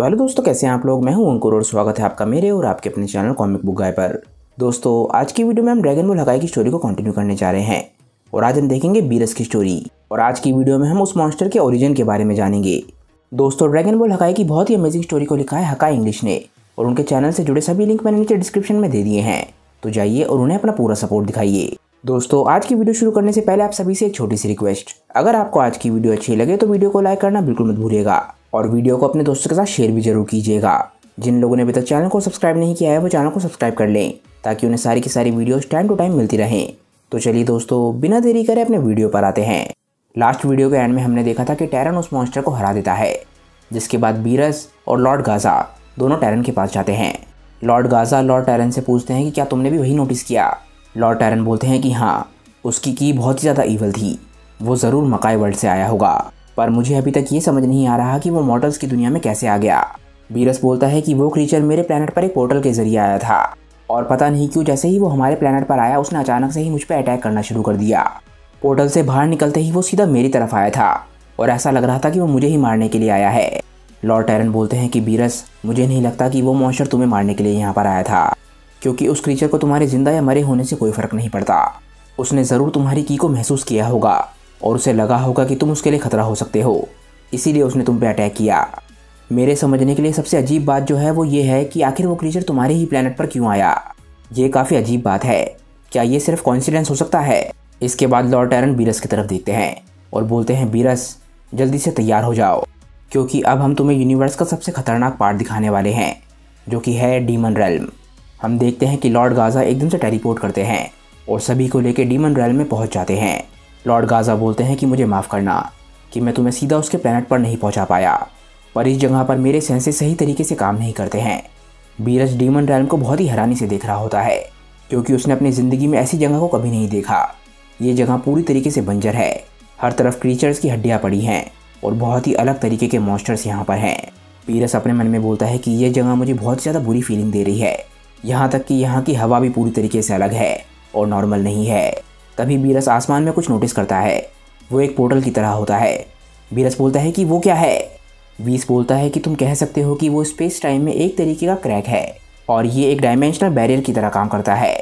तो हेलो दोस्तों, कैसे हैं आप लोग। मैं हूं अंकुर और स्वागत है आपका मेरे और आपके अपने चैनल कॉमिक बुक गाय पर। दोस्तों, आज की वीडियो में हम ड्रैगन बॉल हकाई की स्टोरी को कंटिन्यू करने जा रहे हैं और आज हम देखेंगे बीरस की स्टोरी। और आज की वीडियो में हम उस मॉन्स्टर के ओरिजिन के बारे में जानेंगे। दोस्तों, ड्रैगन बॉल हकाई की बहुत ही अमेजिंग स्टोरी को लिखा है हकाई इंग्लिश ने और उनके चैनल से जुड़े सभी लिंक मैंने नीचे डिस्क्रिप्शन में दे दिए हैं, तो जाइए और उन्हें अपना पूरा सपोर्ट दिखाइए। दोस्तों, आज की वीडियो शुरू करने से पहले आप सभी से एक छोटी सी रिक्वेस्ट, अगर आपको आज की वीडियो अच्छी लगे तो वीडियो को लाइक करना बिल्कुल मत भूलिएगा और वीडियो को अपने दोस्तों के साथ शेयर भी जरूर कीजिएगा। जिन लोगों ने अभी तक चैनल को सब्सक्राइब नहीं किया है वो चैनल को सब्सक्राइब कर लें ताकि उन्हें सारी की सारी वीडियोस टाइम टू टाइम मिलती रहें। तो चलिए दोस्तों, बिना देरी करे अपने वीडियो पर आते हैं। लास्ट वीडियो के एंड में हमने देखा था कि टैरन उस मॉन्स्टर को हरा देता है, जिसके बाद बीरस और लॉर्ड गाजा दोनों टैरन के पास जाते हैं। लॉर्ड गाजा लॉर्ड टैरन से पूछते हैं कि क्या तुमने भी वही नोटिस किया। लॉर्ड टैरन बोलते हैं कि हाँ, उसकी की बहुत ही ज़्यादा ईवल थी, वो ज़रूर मकाई वर्ल्ड से आया होगा, पर मुझे अभी तक ये समझ नहीं आ रहा कि वो मॉर्टल्स की दुनिया में कैसे आ गया। बीरस बोलता है कि वो क्रीचर मेरे प्लेनेट पर एक पोर्टल के जरिए आया था और पता नहीं क्यों जैसे ही वो हमारे प्लेनेट पर आया उसने अचानक से ही मुझ पर अटैक करना शुरू कर दिया। पोर्टल से बाहर निकलते ही वो सीधा मेरी तरफ आया था और ऐसा लग रहा था कि वो मुझे ही मारने के लिए आया है। लॉर्ड टैरन बोलते हैं कि बीरस, मुझे नहीं लगता कि वो मॉन्स्टर तुम्हें मारने के लिए यहाँ पर आया था, क्योंकि उस क्रीचर को तुम्हारे जिंदा या मरे होने से कोई फ़र्क नहीं पड़ता। उसने ज़रूर तुम्हारी की को महसूस किया होगा और उसे लगा होगा कि तुम उसके लिए खतरा हो सकते हो, इसीलिए उसने तुम पे अटैक किया। मेरे समझने के लिए सबसे अजीब बात जो है वो ये है कि आखिर वो क्रीचर तुम्हारे ही प्लेनेट पर क्यों आया। ये काफ़ी अजीब बात है। क्या ये सिर्फ कोइंसिडेंस हो सकता है। इसके बाद लॉर्ड टैरन बीरस की तरफ देखते हैं और बोलते हैं, बीरस जल्दी से तैयार हो जाओ, क्योंकि अब हम तुम्हें यूनिवर्स का सबसे खतरनाक पार्ट दिखाने वाले हैं, जो कि है डीमन रेल्म। हम देखते हैं कि लॉर्ड गाजा एकदम से टेलीपोर्ट करते हैं और सभी को लेकर डीमन रेल्म में पहुंच जाते हैं। लॉर्ड गाजा बोलते हैं कि मुझे माफ़ करना कि मैं तुम्हें सीधा उसके प्लेनेट पर नहीं पहुंचा पाया, पर इस जगह पर मेरे सेंसेस सही तरीके से काम नहीं करते हैं। बीरस डीमन रेल्म को बहुत ही हैरानी से देख रहा होता है, क्योंकि उसने अपनी ज़िंदगी में ऐसी जगह को कभी नहीं देखा। ये जगह पूरी तरीके से बंजर है, हर तरफ क्रीचर्स की हड्डियाँ पड़ी हैं और बहुत ही अलग तरीके के मॉन्स्टर्स यहाँ पर हैं। बीरस अपने मन में बोलता है कि ये जगह मुझे बहुत ज़्यादा बुरी फीलिंग दे रही है, यहाँ तक कि यहाँ की हवा भी पूरी तरीके से अलग है और नॉर्मल नहीं है। तभी बीरस आसमान में कुछ नोटिस करता है, वो एक पोर्टल की तरह होता है। बीरस बोलता है कि वो क्या है। वीस बोलता है कि तुम कह सकते हो कि वो स्पेस टाइम में एक तरीके का क्रैक है और ये एक डायमेंशनल बैरियर की तरह काम करता है।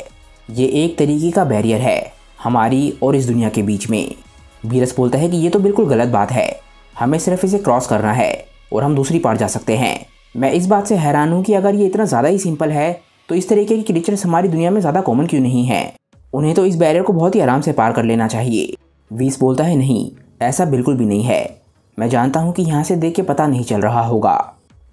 ये एक तरीके का बैरियर है हमारी और इस दुनिया के बीच में। बीरस बोलता है कि ये तो बिल्कुल गलत बात है, हमें सिर्फ इसे क्रॉस करना है और हम दूसरी पार जा सकते हैं। मैं इस बात से हैरान हूँ कि अगर ये इतना ज़्यादा ही सिंपल है तो इस तरीके की क्रीचर्स हमारी दुनिया में ज़्यादा कॉमन क्यों नहीं है। उन्हें तो इस बैरियर को बहुत ही आराम से पार कर लेना चाहिए। वीस बोलता है, नहीं, ऐसा बिल्कुल भी नहीं है। मैं जानता हूँ कि यहाँ से देख के पता नहीं चल रहा होगा,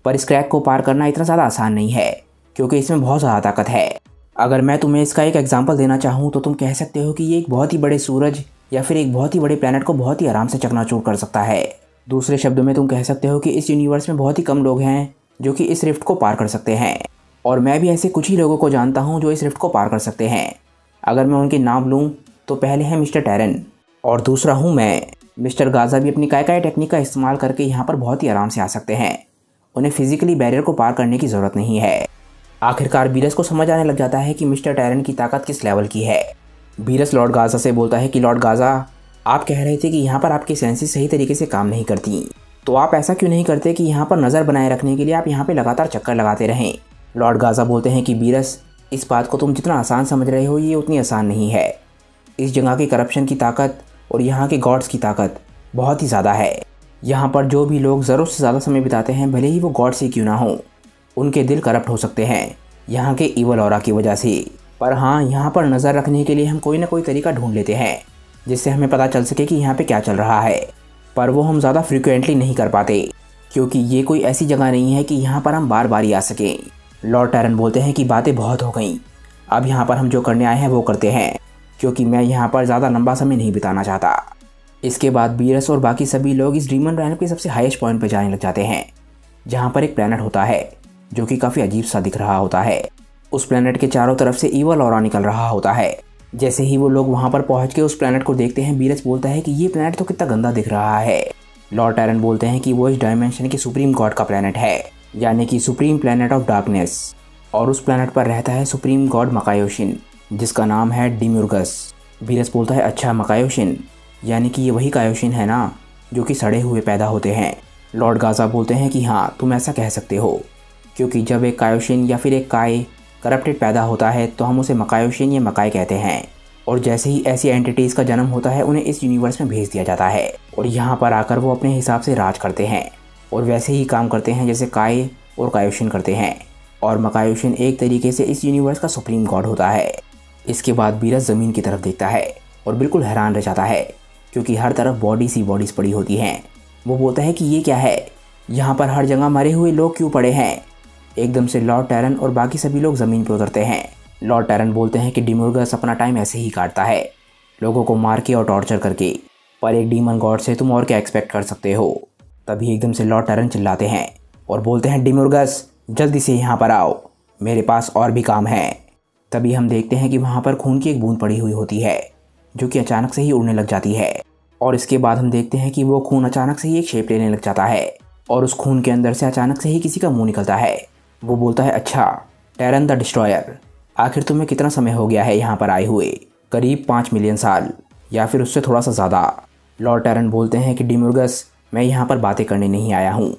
पर इस क्रैक को पार करना इतना ज़्यादा आसान नहीं है, क्योंकि इसमें बहुत ज़्यादा ताकत है। अगर मैं तुम्हें इसका एक एग्जाम्पल देना चाहूँ तो तुम कह सकते हो कि ये एक बहुत ही बड़े सूरज या फिर एक बहुत ही बड़े प्लैनेट को बहुत ही आराम से चकनाचूर कर सकता है। दूसरे शब्दों में तुम कह सकते हो कि इस यूनिवर्स में बहुत ही कम लोग हैं जो कि इस रिफ्ट को पार कर सकते हैं, और मैं भी ऐसे कुछ ही लोगों को जानता हूँ जो इस रिफ्ट को पार कर सकते हैं। अगर मैं उनके नाम लूँ तो पहले है मिस्टर टैरन और दूसरा हूँ मैं। मिस्टर गाजा भी अपनी काय टेक्निक का इस्तेमाल करके यहाँ पर बहुत ही आराम से आ सकते हैं, उन्हें फिजिकली बैरियर को पार करने की ज़रूरत नहीं है। आखिरकार बीरस को समझ आने लग जाता है कि मिस्टर टैरन की ताकत किस लेवल की है। बीरस लॉर्ड गाजा से बोलता है कि लॉर्ड गाजा, आप कह रहे थे कि यहाँ पर आपकी सेंसेस सही तरीके से काम नहीं करती, तो आप ऐसा क्यों नहीं करते कि यहाँ पर नज़र बनाए रखने के लिए आप यहाँ पर लगातार चक्कर लगाते रहें। लॉर्ड गाजा बोलते हैं कि बीरस, इस बात को तुम जितना आसान समझ रहे हो ये उतनी आसान नहीं है। इस जगह की करप्शन की ताकत और यहाँ के गॉड्स की ताकत बहुत ही ज़्यादा है। यहाँ पर जो भी लोग ज़रूरत से ज़्यादा समय बिताते हैं, भले ही वो गॉड से क्यों ना हो, उनके दिल करप्ट हो सकते हैं यहाँ के ईवल ऑरा की वजह से। पर हाँ, यहाँ पर नज़र रखने के लिए हम कोई ना कोई तरीका ढूंढ लेते हैं जिससे हमें पता चल सके कि यहाँ पे क्या चल रहा है, पर वो हम ज़्यादा फ्रिक्वेंटली नहीं कर पाते, क्योंकि ये कोई ऐसी जगह नहीं है कि यहाँ पर हम बार बार ही आ सकें। लॉर्ड टैरन बोलते हैं कि बातें बहुत हो गई, अब यहाँ पर हम जो करने आए हैं वो करते हैं, क्योंकि मैं यहाँ पर ज़्यादा लंबा समय नहीं बिताना चाहता। इसके बाद बीरस और बाकी सभी लोग इस डीमन रेल्म के सबसे हाईएस्ट पॉइंट पर जाने लग जाते हैं, जहाँ पर एक प्लैनेट होता है जो कि काफ़ी अजीब सा दिख रहा होता है। उस प्लैनेट के चारों तरफ से ईवल ऑरा निकल रहा होता है। जैसे ही वो लोग वहाँ पर पहुँच के उस प्लैनेट को देखते हैं, बीरस बोलता है कि ये प्लैनेट तो कितना गंदा दिख रहा है। लॉर्ड टैरन बोलते हैं कि वो इस डायमेंशन के सुप्रीम गॉड का प्लैनेट है, यानी कि सुप्रीम प्लैनेट ऑफ डार्कनेस, और उस प्लैनेट पर रहता है सुप्रीम गॉड मकायोशिन, जिसका नाम है डिम्यूर्गस। बीरस बोलता है, अच्छा, मकायोशिन, यानी कि ये वही कायोशिन है ना जो कि सड़े हुए पैदा होते हैं। लॉर्ड गाजा बोलते हैं कि हाँ, तुम ऐसा कह सकते हो, क्योंकि जब एक कायोशिन या फिर एक काय करप्टेड पैदा होता है तो हम उसे मकायोशिन या मकाई कहते हैं। और जैसे ही ऐसी एंटिटीज़ का जन्म होता है उन्हें इस यूनिवर्स में भेज दिया जाता है और यहाँ पर आकर वो अपने हिसाब से राज करते हैं और वैसे ही काम करते हैं जैसे काय और कायोशिन करते हैं। और मकायोशिन एक तरीके से इस यूनिवर्स का सुप्रीम गॉड होता है। इसके बाद बीरस ज़मीन की तरफ देखता है और बिल्कुल हैरान रह जाता है, क्योंकि हर तरफ बॉडीज़ पड़ी होती हैं। वो बोलता है कि ये क्या है, यहाँ पर हर जगह मरे हुए लोग क्यों पड़े हैं। एकदम से लॉर्ड टैरन और बाकी सभी लोग ज़मीन पर उतरते हैं। लॉर्ड टैरन बोलते हैं कि डिमोर्गस अपना टाइम ऐसे ही काटता है, लोगों को मार के और टॉर्चर करके, पर एक डीमन गॉड से तुम और क्या एक्सपेक्ट कर सकते हो। तभी एकदम से लॉर्ड टैरन चिल्लाते हैं और बोलते हैं, डिमोर्गस जल्दी से यहाँ पर आओ, मेरे पास और भी काम है। तभी हम देखते हैं कि वहाँ पर खून की एक बूंद पड़ी हुई होती है, जो कि अचानक से ही उड़ने लग जाती है। और इसके बाद हम देखते हैं कि वो खून अचानक से ही एक शेप लेने लग जाता है और उस खून के अंदर से अचानक से ही किसी का मुंह निकलता है। वो बोलता है, अच्छा टैरन द डिस्ट्रॉयर, आखिर तुम्हें कितना समय हो गया है यहाँ पर आए हुए? करीब 5 मिलियन साल या फिर उससे थोड़ा सा ज़्यादा। लॉर्ड टैरन बोलते हैं कि डिमोर्गस, मैं यहाँ पर बातें करने नहीं आया हूँ,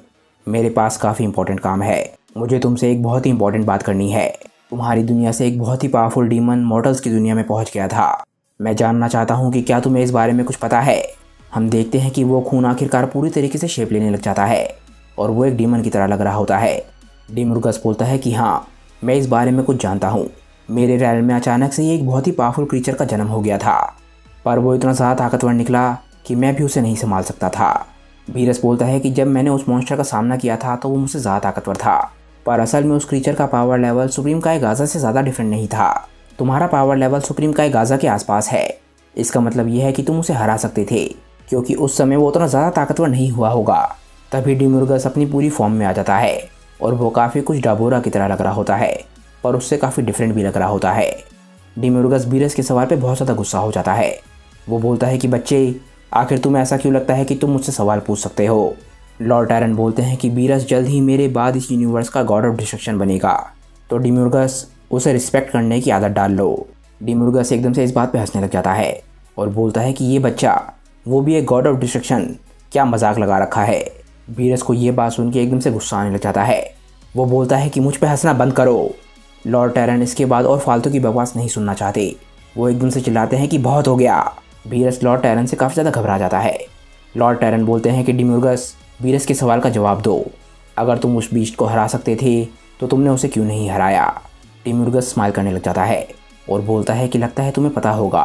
मेरे पास काफ़ी इंपॉर्टेंट काम है। मुझे तुमसे एक बहुत ही इंपॉर्टेंट बात करनी है। तुम्हारी दुनिया से एक बहुत ही पावरफुल डीमन मॉर्टल्स की दुनिया में पहुँच गया था। मैं जानना चाहता हूँ कि क्या तुम्हें इस बारे में कुछ पता है। हम देखते हैं कि वो खून आखिरकार पूरी तरीके से शेप लेने लग जाता है और वो एक डीमन की तरह लग रहा होता है। डिमोर्गस बोलता है कि हाँ, मैं इस बारे में कुछ जानता हूँ। मेरे रैल में अचानक से ही एक बहुत ही पावरफुल क्रीचर का जन्म हो गया था, पर वो इतना ज़्यादा ताकतवर निकला कि मैं भी उसे नहीं संभाल सकता था। बीरस बोलता है कि जब मैंने उस मॉन्स्टर का सामना किया था तो वो मुझसे ज़्यादा ताकतवर था, पर असल में उस क्रीचर का पावर लेवल सुप्रीम काय गाजा से ज़्यादा डिफरेंट नहीं था। तुम्हारा पावर लेवल सुप्रीम काय गाजा के आसपास है, इसका मतलब यह है कि तुम उसे हरा सकते थे, क्योंकि उस समय वो उतना ज़्यादा ताकतवर नहीं हुआ होगा। तभी डिमोर्गस अपनी पूरी फॉर्म में आ जाता है और वो काफ़ी कुछ डाबोरा की तरह लग रहा होता है, पर उससे काफ़ी डिफरेंट भी लग रहा होता है। डिमोर्गस बीरस के सवाल पे बहुत ज़्यादा गुस्सा हो जाता है। वो बोलता है कि बच्चे, आखिर तुम्हें ऐसा क्यों लगता है कि तुम मुझसे सवाल पूछ सकते हो। लॉर्ड टैरन बोलते हैं कि बीरस जल्द ही मेरे बाद इस यूनिवर्स का गॉड ऑफ डिस्ट्रक्शन बनेगा, तो डिमोर्गस उसे रिस्पेक्ट करने की आदत डाल लो। डिमोर्गस एकदम से इस बात पे हंसने लग जाता है और बोलता है कि ये बच्चा, वो भी एक गॉड ऑफ डिस्ट्रक्शन, क्या मजाक लगा रखा है। बीरस को ये बात सुन के एकदम से गुस्सा आने लग जाता है। वो बोलता है कि मुझ पे हंसना बंद करो। लॉर्ड टैरन इसके बाद और फालतू की बकवास नहीं सुनना चाहते। वो एकदम से चिल्लाते हैं कि बहुत हो गया। बीरस लॉर्ड टैरन से काफ़ी ज़्यादा घबरा जाता है। लॉर्ड टैरन बोलते हैं कि डिमोर्गस, बीरस के सवाल का जवाब दो। अगर तुम उस बीस्ट को हरा सकते थे तो तुमने उसे क्यों नहीं हराया। डिमोर्गस स्माइल करने लग जाता है और बोलता है कि लगता है तुम्हें पता होगा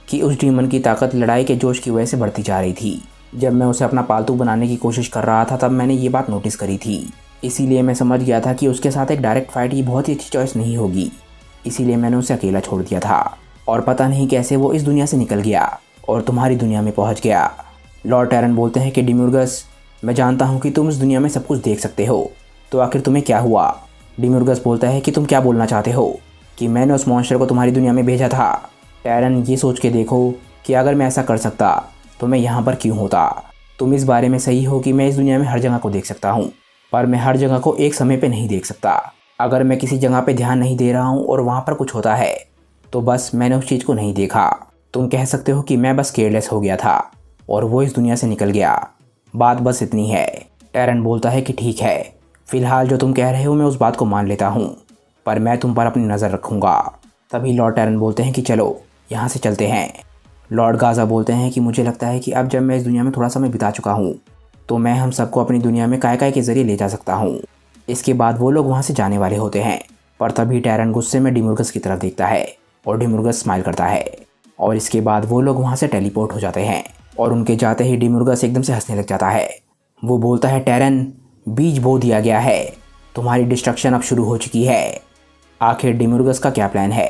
कि उस डीमन की ताकत लड़ाई के जोश की वजह से बढ़ती जा रही थी। जब मैं उसे अपना पालतू बनाने की कोशिश कर रहा था तब मैंने ये बात नोटिस करी थी, इसीलिए मैं समझ गया था कि उसके साथ एक डायरेक्ट फाइट ही बहुत ही अच्छी चॉइस नहीं होगी, इसीलिए मैंने उसे अकेला छोड़ दिया था। और पता नहीं कैसे वो इस दुनिया से निकल गया और तुम्हारी दुनिया में पहुंच गया। लॉर्ड टैरन बोलते हैं कि डिमोर्गस, मैं जानता हूं कि तुम इस दुनिया में सब कुछ देख सकते हो, तो आखिर तुम्हें क्या हुआ। डिमोर्गस बोलता है कि तुम क्या बोलना चाहते हो, कि मैंने उस मॉन्स्टर को तुम्हारी दुनिया में भेजा था। टैरन, ये सोच के देखो कि अगर मैं ऐसा कर सकता तो मैं यहाँ पर क्यों होता। तुम इस बारे में सही हो कि मैं इस दुनिया में हर जगह को देख सकता हूँ, पर मैं हर जगह को एक समय पे नहीं देख सकता। अगर मैं किसी जगह पे ध्यान नहीं दे रहा हूँ और वहाँ पर कुछ होता है तो बस मैंने उस चीज़ को नहीं देखा। तुम कह सकते हो कि मैं बस केयरलेस हो गया था और वो इस दुनिया से निकल गया, बात बस इतनी है। टैरन बोलता है कि ठीक है, फ़िलहाल जो तुम कह रहे हो मैं उस बात को मान लेता हूँ, पर मैं तुम पर अपनी नज़र रखूँगा। तभी लॉर्ड टैरन बोलते हैं कि चलो यहाँ से चलते हैं। लॉर्ड गाजा बोलते हैं कि मुझे लगता है कि अब जब मैं इस दुनिया में थोड़ा समय बिता चुका हूँ तो मैं हम सबको अपनी दुनिया में काय के ज़रिए ले जा सकता हूँ। इसके बाद वो लोग वहाँ से जाने वाले होते हैं, पर तभी टैरन गुस्से में डिमोर्गस की तरफ देखता है और डिमोर्गस स्माइल करता है और इसके बाद वो लोग वहाँ से टेलीपोर्ट हो जाते हैं और उनके जाते ही डिमोर्गस एकदम से हंसने लग जाता है। वो बोलता है, टैरन, बीज बो दिया गया है, तुम्हारी डिस्ट्रक्शन अब शुरू हो चुकी है। आखिर डिमोर्गस का क्या प्लान है?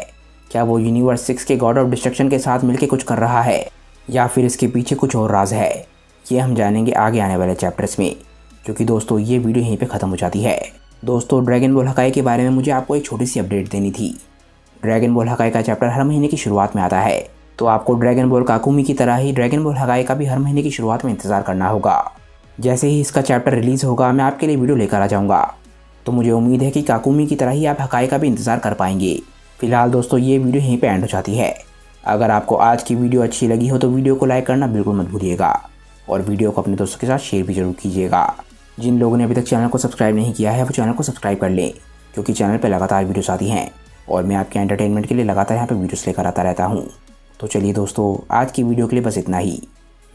क्या वो यूनिवर्स 6 के गॉड ऑफ डिस्ट्रक्शन के साथ मिलकर कुछ कर रहा है या फिर इसके पीछे कुछ और राज है? ये हम जानेंगे आगे आने वाले चैप्टर्स में, क्योंकि दोस्तों ये वीडियो यहीं पे ख़त्म हो जाती है। दोस्तों, ड्रैगन बॉल हकाई के बारे में मुझे आपको एक छोटी सी अपडेट देनी थी। ड्रैगन बॉल हकाई का चैप्टर हर महीने की शुरुआत में आता है, तो आपको ड्रैगन बॉल काकुमी की तरह ही ड्रैगन बॉल हकाई का भी हर महीने की शुरुआत में इंतज़ार करना होगा। जैसे ही इसका चैप्टर रिलीज़ होगा मैं आपके लिए वीडियो लेकर आ जाऊँगा, तो मुझे उम्मीद है कि काकुमी की तरह ही आप हकाई का भी इंतज़ार कर पाएंगे। फिलहाल दोस्तों ये वीडियो यहीं पे एंड हो जाती है। अगर आपको आज की वीडियो अच्छी लगी हो तो वीडियो को लाइक करना बिल्कुल मत भूलिएगा और वीडियो को अपने दोस्तों के साथ शेयर भी जरूर कीजिएगा। जिन लोगों ने अभी तक चैनल को सब्सक्राइब नहीं किया है वो चैनल को सब्सक्राइब कर लें, क्योंकि चैनल पर लगातार वीडियोस आती हैं और मैं आपके एंटरटेनमेंट के लिए लगातार यहाँ पर वीडियोस लेकर आता रहता हूँ। तो चलिए दोस्तों, आज की वीडियो के लिए बस इतना ही।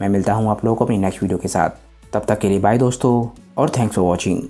मैं मिलता हूँ आप लोगों को अपनी नेक्स्ट वीडियो के साथ। तब तक के लिए बाय दोस्तों और थैंक्स फॉर वॉचिंग।